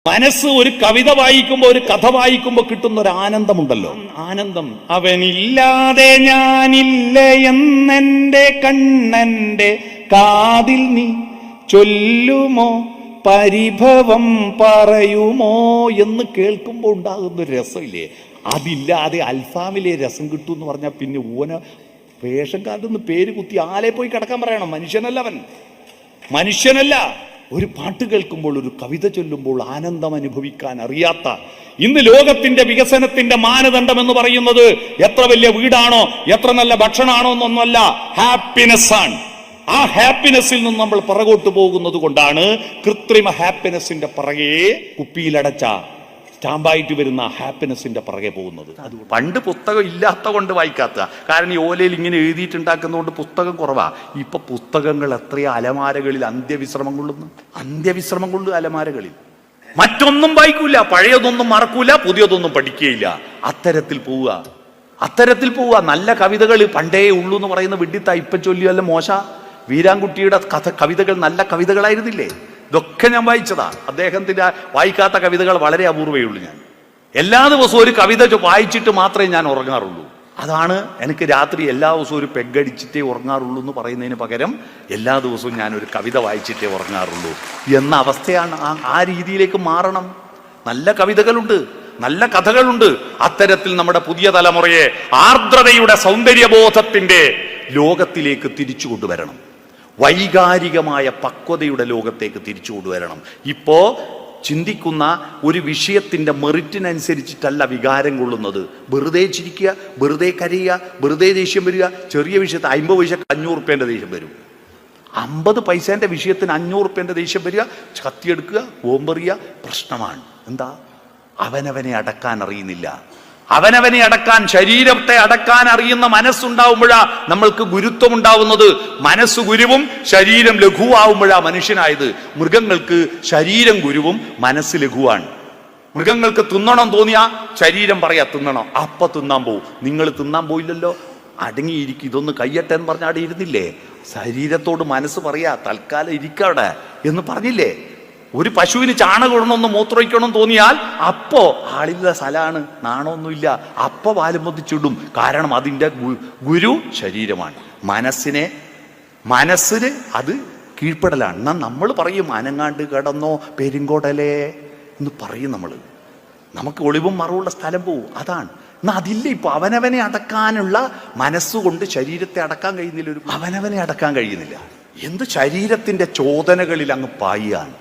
മനസ്സ് ഒരു കവിത വായിക്കുമ്പോ, ഒരു കഥ വായിക്കുമ്പോ കിട്ടുന്ന ഒരു ആനന്ദമുണ്ടല്ലോ, ആനന്ദം. അവനില്ലാതെ ഞാനില്ല എന്നെന്റെ കണ്ണന്റെ കാതിൽ നീ ചൊല്ലുമോ, പരിഭവം പറയുമോ എന്ന് കേൾക്കുമ്പോൾ ഉണ്ടാകുന്ന രസമില്ലേ, അതില്ലാതെ അൽഫാമിലെ രസം കിട്ടും എന്ന് പറഞ്ഞാൽ പിന്നെ ഓന റേഷൻ കാർഡിൽ നിന്ന് പേര് കുത്തി ആലെ പോയി കിടക്കാൻ പറയണം. മനുഷ്യനല്ല അവൻ, മനുഷ്യനല്ല. ഒരു പാട്ട് കേൾക്കുമ്പോൾ, ഒരു കവിത ചൊല്ലുമ്പോൾ ആനന്ദം അനുഭവിക്കാൻ അറിയാത്ത ഇന്ന് ലോകത്തിന്റെ വികസനത്തിന്റെ മാനദണ്ഡം എന്ന് പറയുന്നത് എത്ര വലിയ വീടാണോ, എത്ര നല്ല ഭക്ഷണമാണോ എന്നൊന്നുമല്ല, ഹാപ്പിനെസ് ആണ്. ആ ഹാപ്പിനെസ്സിൽ നിന്ന് നമ്മൾ പുറകോട്ട് പോകുന്നത് കൊണ്ടാണ് കൃത്രിമ ഹാപ്പിനെസ്സിന്റെ പുറകെ, കുപ്പിയിലടച്ച സ്റ്റാമ്പായിട്ട് വരുന്ന ഹാപ്പിനെസ്സിന്റെ പുറകെ പോകുന്നത്. പണ്ട് പുസ്തകം ഇല്ലാത്ത കൊണ്ട് വായിക്കാത്ത, കാരണം ഈ ഓലയിൽ ഇങ്ങനെ എഴുതിയിട്ടുണ്ടാക്കുന്നതുകൊണ്ട് പുസ്തകം കുറവാ. ഇപ്പൊ പുസ്തകങ്ങൾ എത്രയോ അലമാരകളിൽ അന്ത്യവിശ്രമം കൊള്ളുന്നു അലമാരകളിൽ. മറ്റൊന്നും വായിക്കൂല, പഴയതൊന്നും മറക്കൂല, പുതിയതൊന്നും പഠിക്കുകയില്ല. അത്തരത്തിൽ പോവുക. നല്ല കവിതകൾ പണ്ടേ ഉള്ളൂ എന്ന് പറയുന്ന വിഡിത്ത ഇപ്പം ചൊല്ലിയല്ല മോശ. വീരാൻകുട്ടിയുടെ കവിതകൾ നല്ല കവിതകളായിരുന്നില്ലേ? ഇതൊക്കെ ഞാൻ വായിച്ചതാ. അദ്ദേഹത്തിന്റെ വായിക്കാത്ത കവിതകൾ വളരെ അപൂർവേ ഉള്ളൂ. ഞാൻ എല്ലാ ദിവസവും ഒരു കവിത വായിച്ചിട്ട് മാത്രമേ ഞാൻ ഉറങ്ങാറുള്ളൂ. അതാണ് എനിക്ക് രാത്രി എല്ലാ ദിവസവും ഒരു പെഗ്ഗടിച്ചിട്ടേ ഉറങ്ങാറുള്ളൂ എന്ന് പറയുന്നതിന് പകരം എല്ലാ ദിവസവും ഞാൻ ഒരു കവിത വായിച്ചിട്ടേ ഉറങ്ങാറുള്ളൂ എന്ന അവസ്ഥയാണ്. ആ രീതിയിലേക്ക് മാറണം. നല്ല കവിതകളുണ്ട്, നല്ല കഥകളുണ്ട്. അത്തരത്തിൽ നമ്മുടെ പുതിയ തലമുറയെ ആർദ്രതയുടെ സൗന്ദര്യബോധത്തിന്റെ ലോകത്തിലേക്ക് തിരിച്ചു കൊണ്ടുവരണം. വൈകാരികമായ പക്വതയുടെ ലോകത്തേക്ക് തിരിച്ചു കൊണ്ടുവരണം. ഇപ്പോ ചിന്തിക്കുന്ന ഒരു വിഷയത്തിന്റെ മെറിറ്റിനനുസരിച്ചിട്ടല്ല വികാരം കൊള്ളുന്നത്. വെറുതെ ചിരിക്കുക, വെറുതെ കരയുക, വെറുതെ ദേഷ്യം വരിക. ചെറിയ വിഷയത്തിൽ 50 പൈസക്ക് 500 റുപ്യേന്റെ ദേഷ്യം വരും. 50 പൈസേന്റെ വിഷയത്തിന് 500 റുപ്യേന്റെ ദേഷ്യം വരിക, കത്തിയെടുക്കുക, ബോംബെറിയുക. പ്രശ്നമാണ്. എന്താ? അവനവനെ അടക്കാൻ അറിയുന്നില്ല. അവനവനെ അടക്കാൻ, ശരീരത്തെ അടക്കാൻ അറിയുന്ന മനസ്സുണ്ടാവുമ്പോഴാ നമ്മൾക്ക് ഗുരുത്വം ഉണ്ടാവുന്നത്. മനസ്സ് ഗുരുവും ശരീരം ലഘുവാകുമ്പോഴാ മനുഷ്യനായത്. മൃഗങ്ങൾക്ക് ശരീരം ഗുരുവും മനസ്സ് ലഘുവാണ്. മൃഗങ്ങൾക്ക് തിന്നണം തോന്നിയാ ശരീരം പറയാ തിന്നണം, അപ്പ തിന്നാൻ പോവും. നിങ്ങൾ തിന്നാൻ പോയില്ലല്ലോ, അടങ്ങിയിരിക്കും, ഇതൊന്ന് കയ്യട്ടെ എന്ന് പറഞ്ഞാൽ അവിടെ ഇരുന്നില്ലേ? ശരീരത്തോട് മനസ്സ് പറയാ തൽക്കാലം ഇരിക്കവിടെ എന്ന് പറഞ്ഞില്ലേ? ഒരു പശുവിന് ചാണകം ഇടണമെന്ന് മൂത്രമൊഴിക്കണം തോന്നിയാൽ അപ്പോ ആളില്ല സ്ഥലമാണ്, നാണമൊന്നുമില്ല, അപ്പ പാലും പൊതിച്ചിടും. കാരണം അതിൻ്റെ ഗുരു ശരീരമാണ്. മനസ്സിന് അത് കീഴ്പ്പെടലാണ്. എന്നാൽ നമ്മൾ പറയും അനങ്ങാണ്ട് കിടന്നോ പെരിങ്കോടലേ എന്ന് പറയും. നമുക്ക് ഒളിവും മറവുള്ള സ്ഥലം പോവും. അതാണ്. എന്നാൽ അതില്ല. ഇപ്പൊ അവനവനെ അടക്കാനുള്ള മനസ്സുകൊണ്ട് ശരീരത്തെ അടക്കാൻ കഴിയുന്നില്ല. അവനവനെ അടക്കാൻ കഴിയുന്നില്ല. എന്ത് ശരീരത്തിന്റെ ചോദനകളിൽ അങ്ങ് പായാണ്.